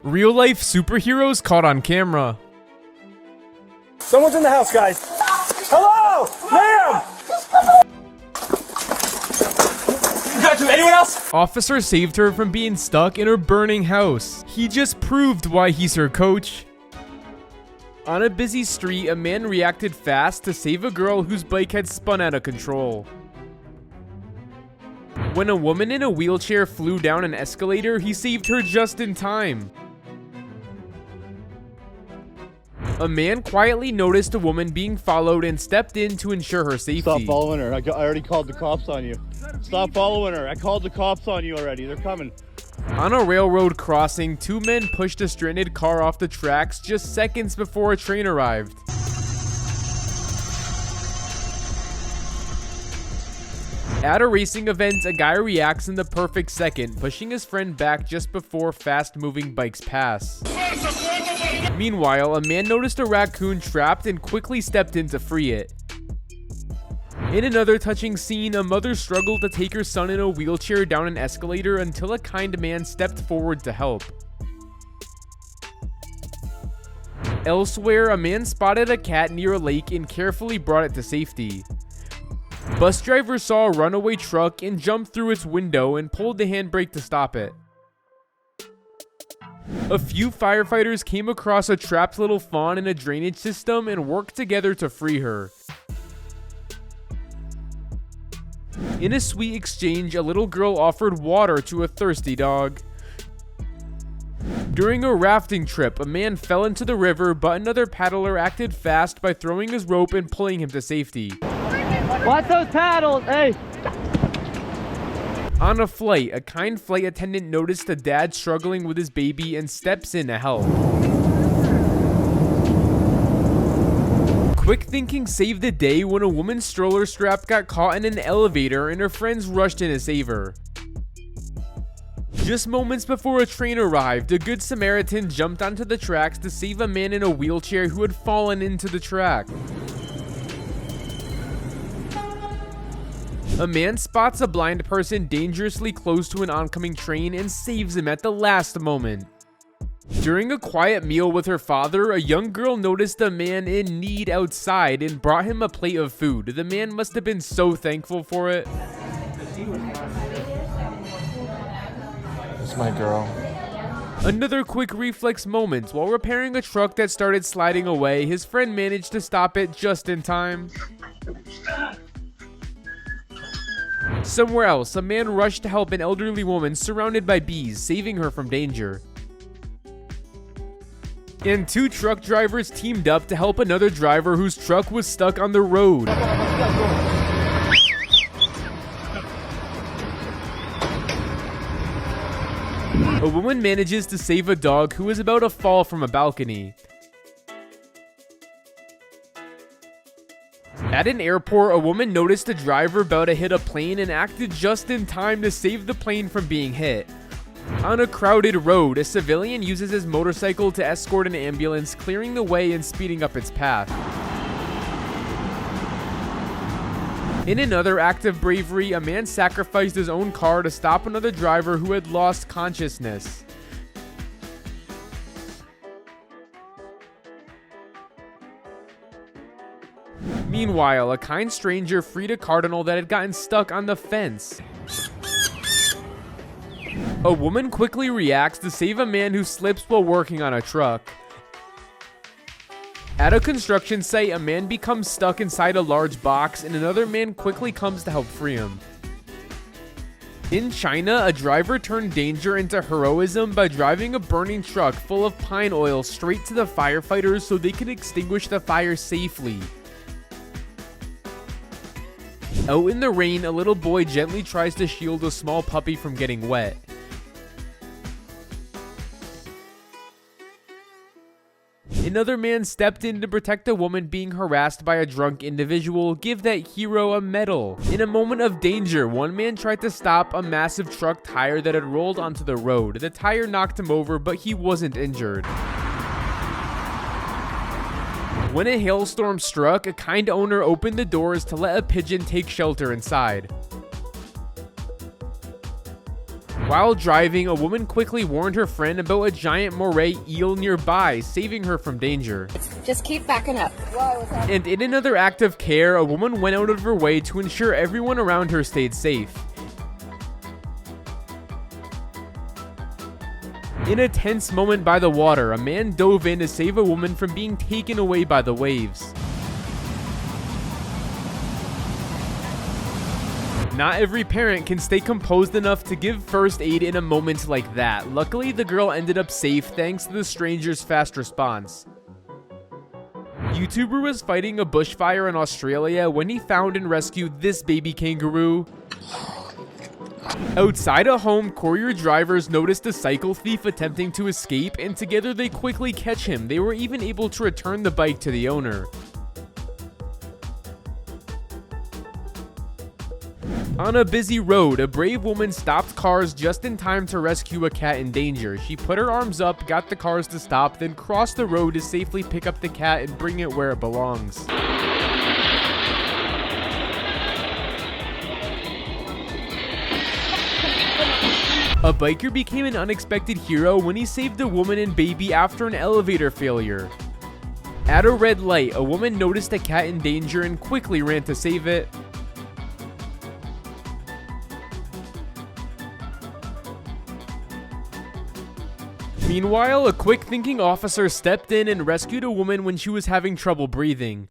Real life superheroes caught on camera. Someone's in the house, guys. Hello! Ma'am! Anyone else? Officer saved her from being stuck in her burning house. He just proved why he's her coach. On a busy street, a man reacted fast to save a girl whose bike had spun out of control. When a woman in a wheelchair flew down an escalator, he saved her just in time. A man quietly noticed a woman being followed and stepped in to ensure her safety. Stop following her. I already called the cops on you. Stop following her. I called the cops on you already. They're coming. On a railroad crossing, two men pushed a stranded car off the tracks just seconds before a train arrived. At a racing event, a guy reacts in the perfect second, pushing his friend back just before fast-moving bikes pass. Meanwhile, a man noticed a raccoon trapped and quickly stepped in to free it. In another touching scene, a mother struggled to take her son in a wheelchair down an escalator until a kind man stepped forward to help. Elsewhere, a man spotted a cat near a lake and carefully brought it to safety. Bus driver saw a runaway truck and jumped through its window and pulled the handbrake to stop it. A few firefighters came across a trapped little fawn in a drainage system and worked together to free her. In a sweet exchange, a little girl offered water to a thirsty dog. During a rafting trip, a man fell into the river, but another paddler acted fast by throwing his rope and pulling him to safety. Watch those paddles, hey! On a flight, a kind flight attendant noticed a dad struggling with his baby and steps in to help. Quick thinking saved the day when a woman's stroller strap got caught in an elevator and her friends rushed in to save her. Just moments before a train arrived, a good Samaritan jumped onto the tracks to save a man in a wheelchair who had fallen into the track. A man spots a blind person dangerously close to an oncoming train and saves him at the last moment. During a quiet meal with her father, a young girl noticed a man in need outside and brought him a plate of food. The man must have been so thankful for it. It's my girl. Another quick reflex moment. While repairing a truck that started sliding away, his friend managed to stop it just in time. Somewhere else, a man rushed to help an elderly woman surrounded by bees, saving her from danger. And two truck drivers teamed up to help another driver whose truck was stuck on the road. A woman manages to save a dog who is about to fall from a balcony. At an airport, a woman noticed a driver about to hit a plane and acted just in time to save the plane from being hit. On a crowded road, a civilian uses his motorcycle to escort an ambulance, clearing the way and speeding up its path. In another act of bravery, a man sacrificed his own car to stop another driver who had lost consciousness. Meanwhile, a kind stranger freed a cardinal that had gotten stuck on the fence. A woman quickly reacts to save a man who slips while working on a truck. At a construction site, a man becomes stuck inside a large box and another man quickly comes to help free him. In China, a driver turned danger into heroism by driving a burning truck full of pine oil straight to the firefighters so they can extinguish the fire safely. Out in the rain, a little boy gently tries to shield a small puppy from getting wet. Another man stepped in to protect a woman being harassed by a drunk individual. Give that hero a medal. In a moment of danger, one man tried to stop a massive truck tire that had rolled onto the road. The tire knocked him over, but he wasn't injured. When a hailstorm struck, a kind owner opened the doors to let a pigeon take shelter inside. While driving, a woman quickly warned her friend about a giant moray eel nearby, saving her from danger. Just keep backing up. And in another act of care, a woman went out of her way to ensure everyone around her stayed safe. In a tense moment by the water, a man dove in to save a woman from being taken away by the waves. Not every parent can stay composed enough to give first aid in a moment like that. Luckily, the girl ended up safe thanks to the stranger's fast response. YouTuber was fighting a bushfire in Australia when he found and rescued this baby kangaroo. Outside a home, courier drivers noticed a cycle thief attempting to escape, and together they quickly catch him. They were even able to return the bike to the owner. On a busy road, a brave woman stopped cars just in time to rescue a cat in danger. She put her arms up, got the cars to stop, then crossed the road to safely pick up the cat and bring it where it belongs. A biker became an unexpected hero when he saved a woman and baby after an elevator failure. At a red light, a woman noticed a cat in danger and quickly ran to save it. Meanwhile, a quick-thinking officer stepped in and rescued a woman when she was having trouble breathing.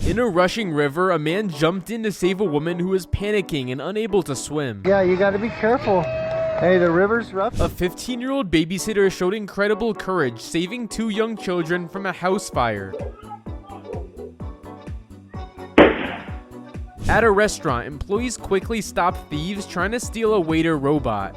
In a rushing river, a man jumped in to save a woman who was panicking and unable to swim. Yeah, you gotta be careful. Hey, the river's rough. A 15-year-old babysitter showed incredible courage, saving 2 young children from a house fire. At a restaurant, employees quickly stopped thieves trying to steal a waiter robot.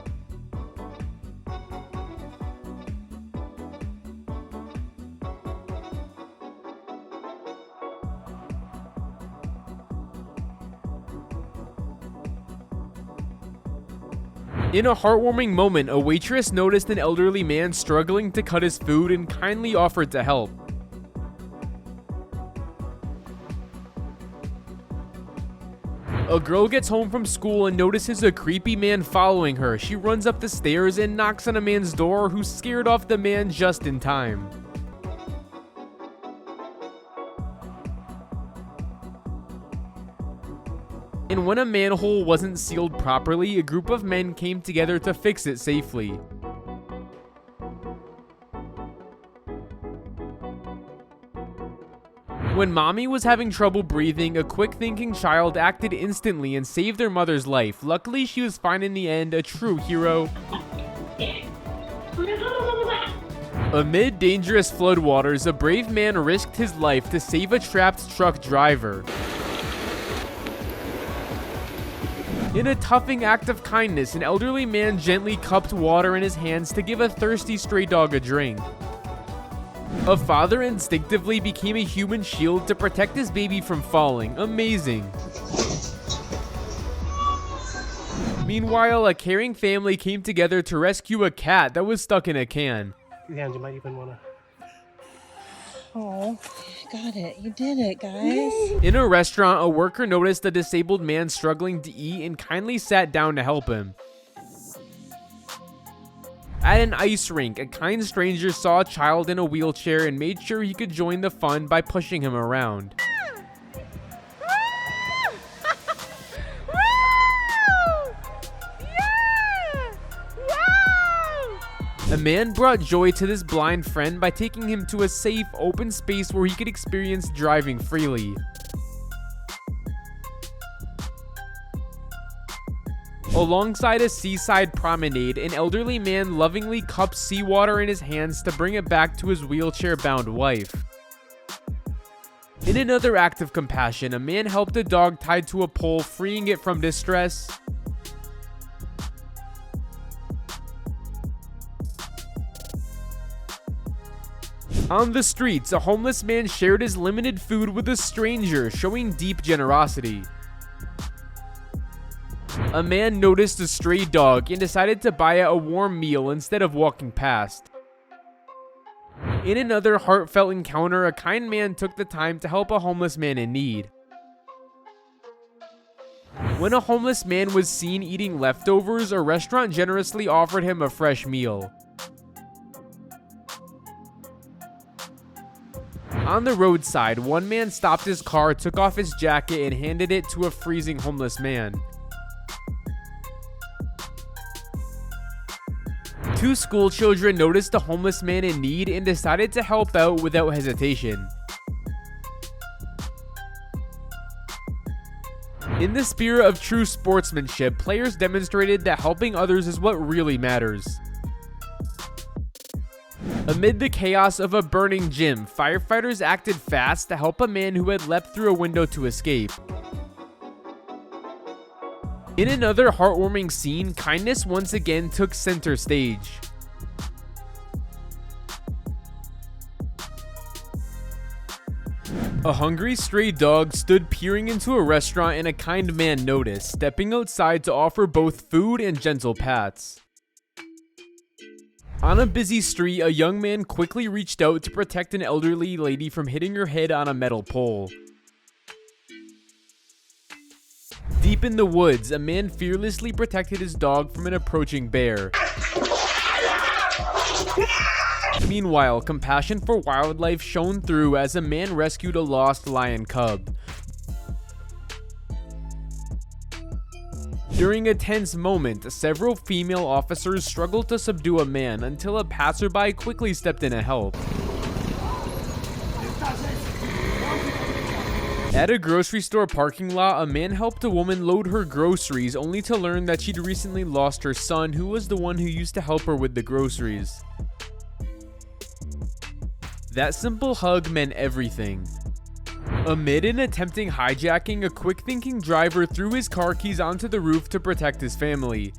In a heartwarming moment, a waitress noticed an elderly man struggling to cut his food and kindly offered to help. A girl gets home from school and notices a creepy man following her. She runs up the stairs and knocks on a man's door, who scared off the man just in time. And when a manhole wasn't sealed properly, a group of men came together to fix it safely. When mommy was having trouble breathing, a quick-thinking child acted instantly and saved their mother's life. Luckily, she was fine in the end, a true hero. Amid dangerous floodwaters, a brave man risked his life to save a trapped truck driver. In a toughing act of kindness, an elderly man gently cupped water in his hands to give a thirsty stray dog a drink. A father instinctively became a human shield to protect his baby from falling. Amazing. Meanwhile, a caring family came together to rescue a cat that was stuck in a can. Your hands, you might even want to. Oh, got it. You did it, guys. In a restaurant, a worker noticed a disabled man struggling to eat and kindly sat down to help him. At an ice rink, a kind stranger saw a child in a wheelchair and made sure he could join the fun by pushing him around. A man brought joy to this blind friend by taking him to a safe, open space where he could experience driving freely. Alongside a seaside promenade, an elderly man lovingly cups seawater in his hands to bring it back to his wheelchair-bound wife. In another act of compassion, a man helped a dog tied to a pole, freeing it from distress. On the streets, a homeless man shared his limited food with a stranger, showing deep generosity. A man noticed a stray dog and decided to buy it a warm meal instead of walking past. In another heartfelt encounter, a kind man took the time to help a homeless man in need. When a homeless man was seen eating leftovers, a restaurant generously offered him a fresh meal. On the roadside, one man stopped his car, took off his jacket, and handed it to a freezing homeless man. Two school children noticed a homeless man in need and decided to help out without hesitation. In the spirit of true sportsmanship, players demonstrated that helping others is what really matters. Amid the chaos of a burning gym, firefighters acted fast to help a man who had leapt through a window to escape. In another heartwarming scene, kindness once again took center stage. A hungry stray dog stood peering into a restaurant and a kind man noticed, stepping outside to offer both food and gentle pats. On a busy street, a young man quickly reached out to protect an elderly lady from hitting her head on a metal pole. Deep in the woods, a man fearlessly protected his dog from an approaching bear. Meanwhile, compassion for wildlife shone through as a man rescued a lost lion cub. During a tense moment, several female officers struggled to subdue a man until a passerby quickly stepped in to help. At a grocery store parking lot, a man helped a woman load her groceries only to learn that she'd recently lost her son, who was the one who used to help her with the groceries. That simple hug meant everything. Amid an attempting hijacking, a quick-thinking driver threw his car keys onto the roof to protect his family.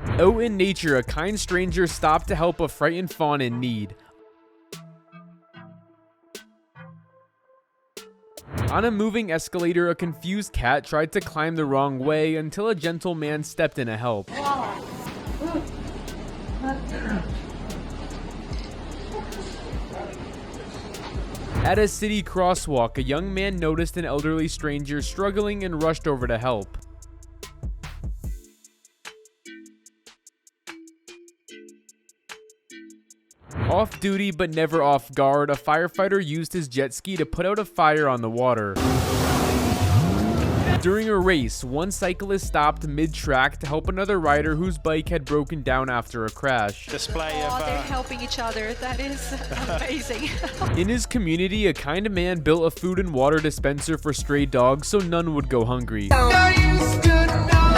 Out in nature, a kind stranger stopped to help a frightened fawn in need. On a moving escalator, a confused cat tried to climb the wrong way until a gentle man stepped in to help. At a city crosswalk, a young man noticed an elderly stranger struggling and rushed over to help. Off duty but never off guard, a firefighter used his jet ski to put out a fire on the water. During a race, one cyclist stopped mid-track to help another rider whose bike had broken down after a crash. They're helping each other. That is amazing. In his community, a kind man built a food and water dispenser for stray dogs so none would go hungry.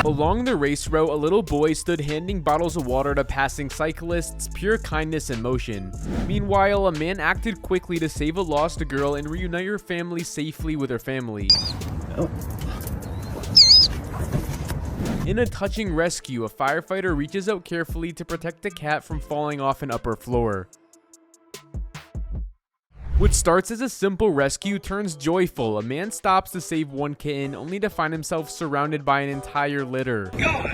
Along the race route, a little boy stood handing bottles of water to passing cyclists, pure kindness in motion. Meanwhile, a man acted quickly to save a lost girl and reunite her family safely with her family. In a touching rescue, a firefighter reaches out carefully to protect a cat from falling off an upper floor. What starts as a simple rescue turns joyful. A man stops to save one kitten, only to find himself surrounded by an entire litter. Gosh,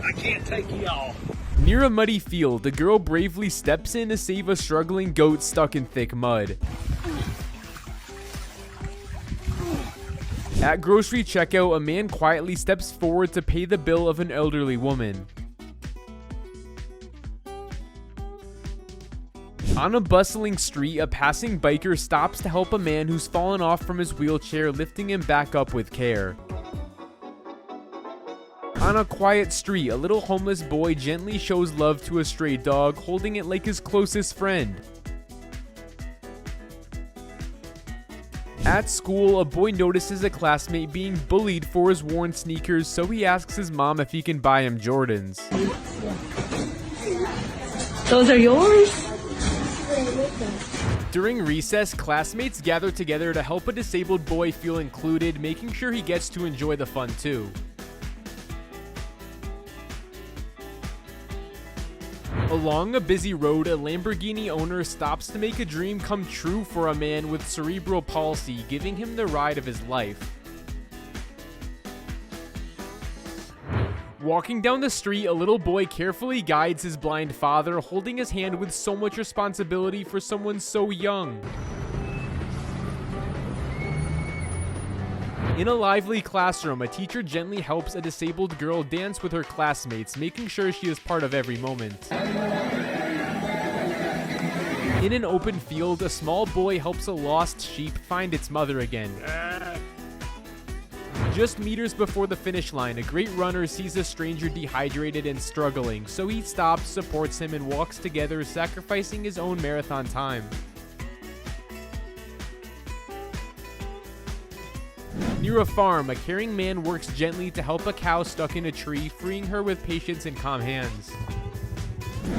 I can't take you all. Near a muddy field, a girl bravely steps in to save a struggling goat stuck in thick mud. At grocery checkout, a man quietly steps forward to pay the bill of an elderly woman. On a bustling street, a passing biker stops to help a man who's fallen off from his wheelchair, lifting him back up with care. On a quiet street, a little homeless boy gently shows love to a stray dog, holding it like his closest friend. At school, a boy notices a classmate being bullied for his worn sneakers, so he asks his mom if he can buy him Jordans. Those are yours? During recess, classmates gather together to help a disabled boy feel included, making sure he gets to enjoy the fun too. Along a busy road, a Lamborghini owner stops to make a dream come true for a man with cerebral palsy, giving him the ride of his life. Walking down the street, a little boy carefully guides his blind father, holding his hand with so much responsibility for someone so young. In a lively classroom, a teacher gently helps a disabled girl dance with her classmates, making sure she is part of every moment. In an open field, a small boy helps a lost sheep find its mother again. Just meters before the finish line, a great runner sees a stranger dehydrated and struggling, so he stops, supports him, and walks together, sacrificing his own marathon time. Near a farm, a caring man works gently to help a cow stuck in a tree, freeing her with patience and calm hands.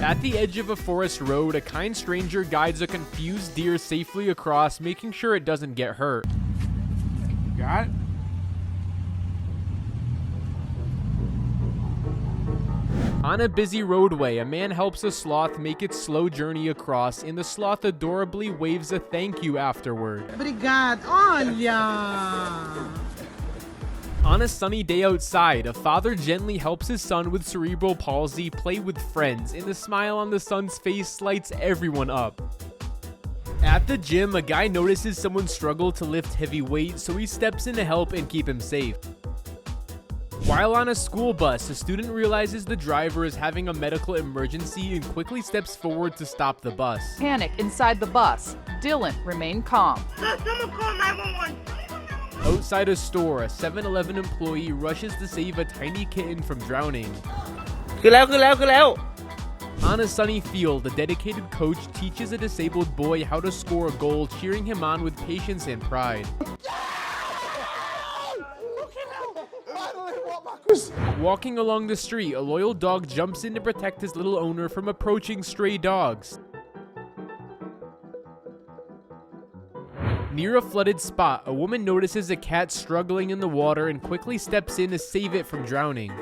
At the edge of a forest road, a kind stranger guides a confused deer safely across, making sure it doesn't get hurt. Got it? On a busy roadway, a man helps a sloth make its slow journey across, and the sloth adorably waves a thank you afterward. Obrigado. Olha! On a sunny day outside, a father gently helps his son with cerebral palsy play with friends, and the smile on the son's face lights everyone up. At the gym, a guy notices someone struggle to lift heavy weights, so he steps in to help and keep him safe. While on a school bus, a student realizes the driver is having a medical emergency and quickly steps forward to stop the bus. Panic inside the bus. Dylan, remain calm. Someone call 911. Outside a store, a 7-Eleven employee rushes to save a tiny kitten from drowning. คือแล้ว On a sunny field, a dedicated coach teaches a disabled boy how to score a goal, cheering him on with patience and pride. Walking along the street, a loyal dog jumps in to protect his little owner from approaching stray dogs. Near a flooded spot, a woman notices a cat struggling in the water and quickly steps in to save it from drowning.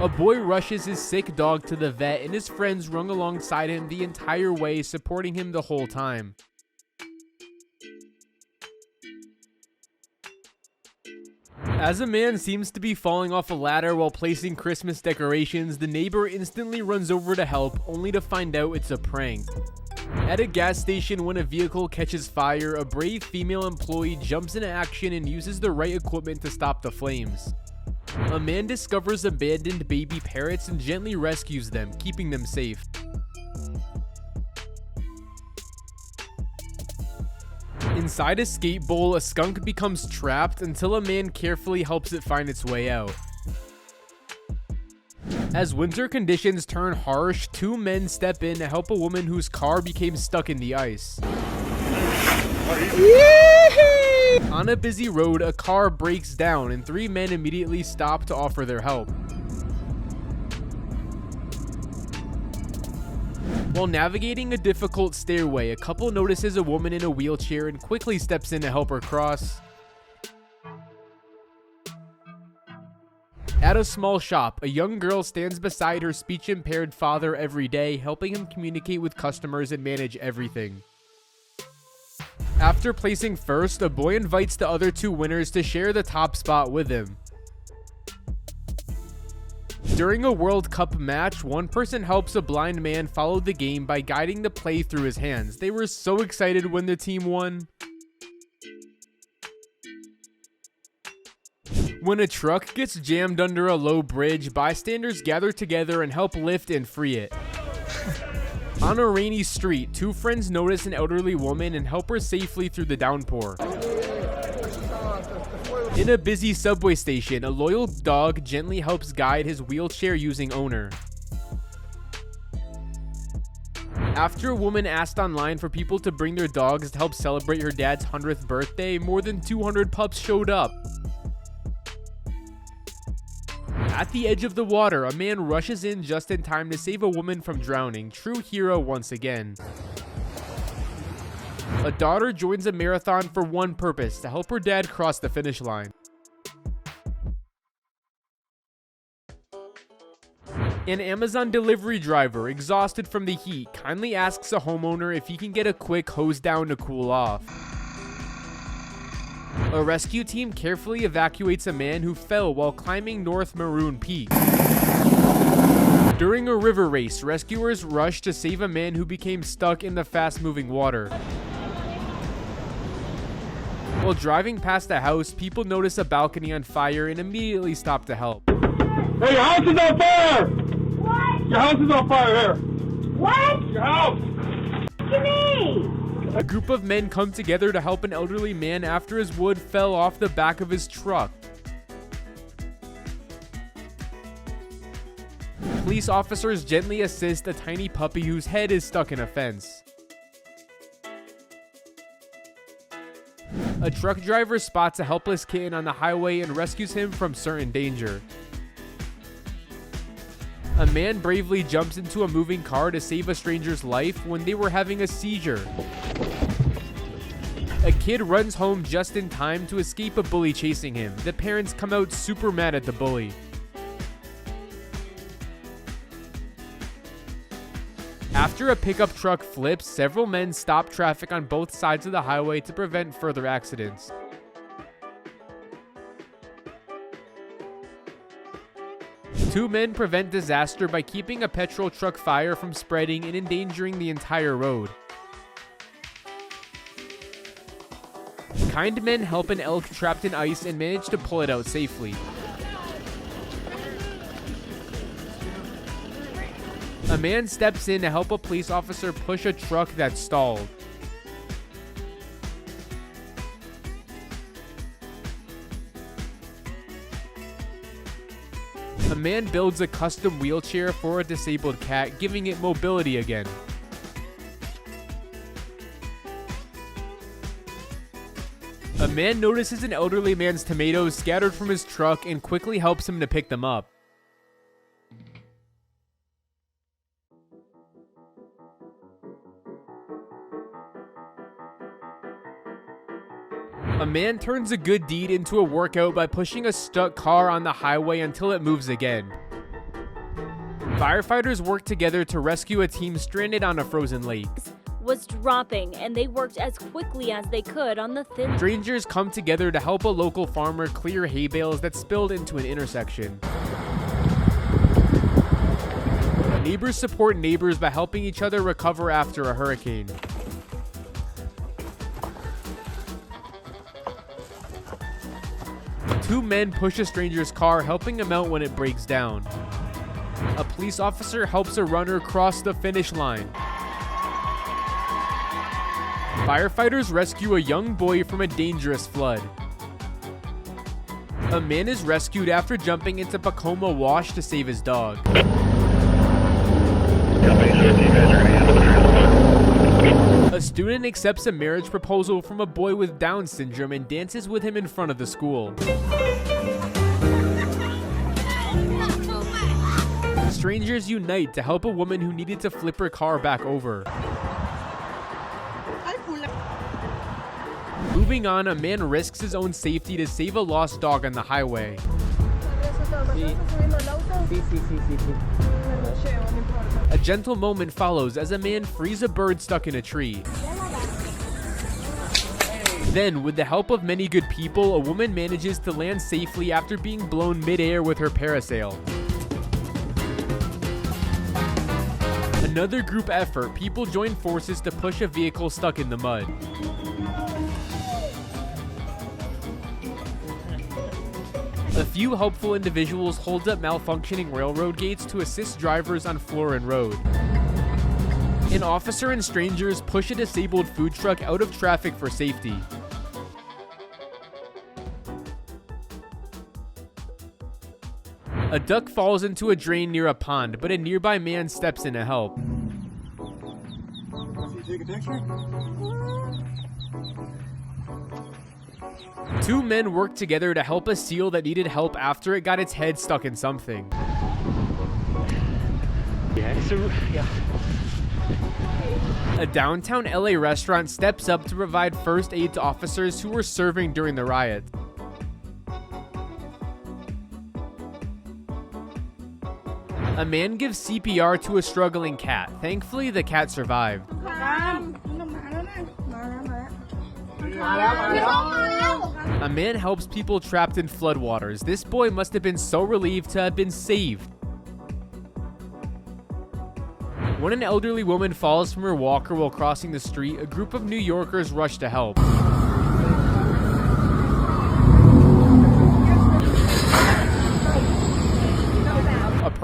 A boy rushes his sick dog to the vet, and his friends run alongside him the entire way, supporting him the whole time. As a man seems to be falling off a ladder while placing Christmas decorations, the neighbor instantly runs over to help, only to find out it's a prank. At a gas station, when a vehicle catches fire, a brave female employee jumps into action and uses the right equipment to stop the flames. A man discovers abandoned baby parrots and gently rescues them, keeping them safe. Inside a skate bowl, a skunk becomes trapped until a man carefully helps it find its way out. As winter conditions turn harsh, two men step in to help a woman whose car became stuck in the ice. On a busy road, a car breaks down and three men immediately stop to offer their help. While navigating a difficult stairway, a couple notices a woman in a wheelchair and quickly steps in to help her cross. At a small shop, a young girl stands beside her speech-impaired father every day, helping him communicate with customers and manage everything. After placing first, a boy invites the other two winners to share the top spot with him. During a World Cup match, one person helps a blind man follow the game by guiding the play through his hands. They were so excited when the team won. When a truck gets jammed under a low bridge, bystanders gather together and help lift and free it. On a rainy street, two friends notice an elderly woman and help her safely through the downpour. In a busy subway station, a loyal dog gently helps guide his wheelchair-using owner. After a woman asked online for people to bring their dogs to help celebrate her dad's 100th birthday, more than 200 pups showed up. At the edge of the water, a man rushes in just in time to save a woman from drowning. True hero once again. A daughter joins a marathon for one purpose, to help her dad cross the finish line. An Amazon delivery driver, exhausted from the heat, kindly asks a homeowner if he can get a quick hose down to cool off. A rescue team carefully evacuates a man who fell while climbing North Maroon Peak. During a river race, rescuers rush to save a man who became stuck in the fast-moving water. While driving past a house, people notice a balcony on fire and immediately stop to help. Hey, your house is on fire! What? Your house is on fire here! What? Your house! To me! A group of men come together to help an elderly man after his wood fell off the back of his truck. Police officers gently assist a tiny puppy whose head is stuck in a fence. A truck driver spots a helpless kitten on the highway and rescues him from certain danger. A man bravely jumps into a moving car to save a stranger's life when they were having a seizure. A kid runs home just in time to escape a bully chasing him. The parents come out super mad at the bully. After a pickup truck flips, several men stop traffic on both sides of the highway to prevent further accidents. Two men prevent disaster by keeping a petrol truck fire from spreading and endangering the entire road. Kind men help an elk trapped in ice and manage to pull it out safely. A man steps in to help a police officer push a truck that's stalled. A man builds a custom wheelchair for a disabled cat, giving it mobility again. A man notices an elderly man's tomatoes scattered from his truck and quickly helps him to pick them up. A man turns a good deed into a workout by pushing a stuck car on the highway until it moves again. Firefighters work together to rescue a team stranded on a frozen lake. Was dropping, and they worked as quickly as they could on the thin. Strangers come together to help a local farmer clear hay bales that spilled into an intersection. Neighbors support neighbors by helping each other recover after a hurricane. Two men push a stranger's car, helping him out when it breaks down. A police officer helps a runner cross the finish line. Firefighters rescue a young boy from a dangerous flood. A man is rescued after jumping into Pacoma Wash to save his dog. A student accepts a marriage proposal from a boy with Down syndrome and dances with him in front of the school. Strangers unite to help a woman who needed to flip her car back over. Moving on, a man risks his own safety to save a lost dog on the highway. A gentle moment follows as a man frees a bird stuck in a tree. Then, with the help of many good people, a woman manages to land safely after being blown mid-air with her parasail. Another group effort, people join forces to push a vehicle stuck in the mud. A few helpful individuals hold up malfunctioning railroad gates to assist drivers on Florin Road. An officer and strangers push a disabled food truck out of traffic for safety. A duck falls into a drain near a pond, but a nearby man steps in to help. Take a picture? Two men worked together to help a seal that needed help after it got its head stuck in something. A downtown LA restaurant steps up to provide first aid to officers who were serving during the riot. A man gives CPR to a struggling cat. Thankfully, the cat survived. A man helps people trapped in floodwaters. This boy must have been so relieved to have been saved. When an elderly woman falls from her walker while crossing the street, a group of New Yorkers rush to help.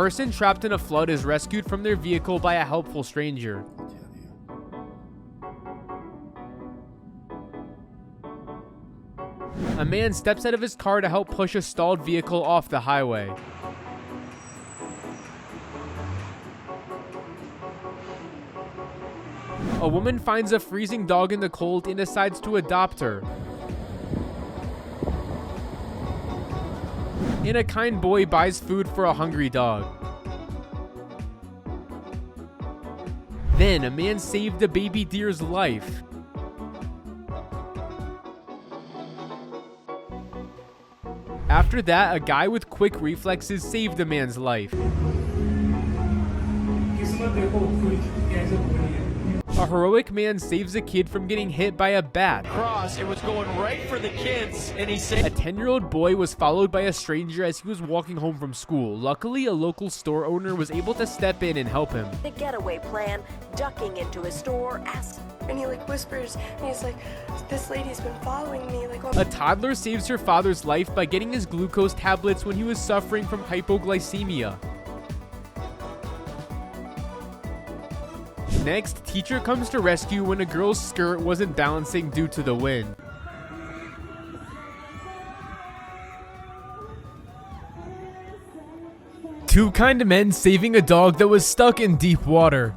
person trapped in a flood is rescued from their vehicle by a helpful stranger. A man steps out of his car to help push a stalled vehicle off the highway. A woman finds a freezing dog in the cold and decides to adopt her. And a kind boy buys food for a hungry dog. Then a man saved a baby deer's life. After that, a guy with quick reflexes saved a man's life. A heroic man saves a kid from getting hit by a bat. It was going right for the kids, and he said, A 10-year-old boy was followed by a stranger as he was walking home from school. Luckily, a local store owner was able to step in and help him. The getaway plan, ducking into a store, and he whispers, and he's like, this lady's been following me. A toddler saves her father's life by getting his glucose tablets when he was suffering from hypoglycemia. Next, teacher comes to rescue when a girl's skirt wasn't balancing due to the wind. Two kind men saving a dog that was stuck in deep water.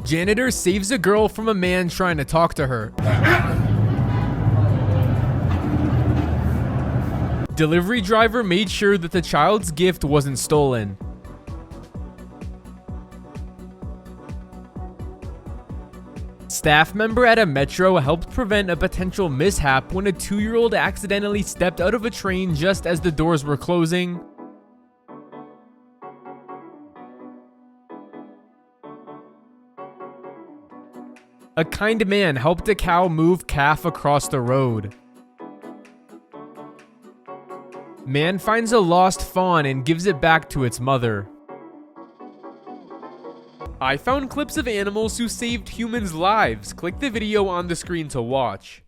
Janitor saves a girl from a man trying to talk to her. Delivery driver made sure that the child's gift wasn't stolen. Staff member at a metro helped prevent a potential mishap when a 2-year-old accidentally stepped out of a train just as the doors were closing. A kind man helped a cow move calf across the road. Man finds a lost fawn and gives it back to its mother. I found clips of animals who saved humans' lives. Click the video on the screen to watch.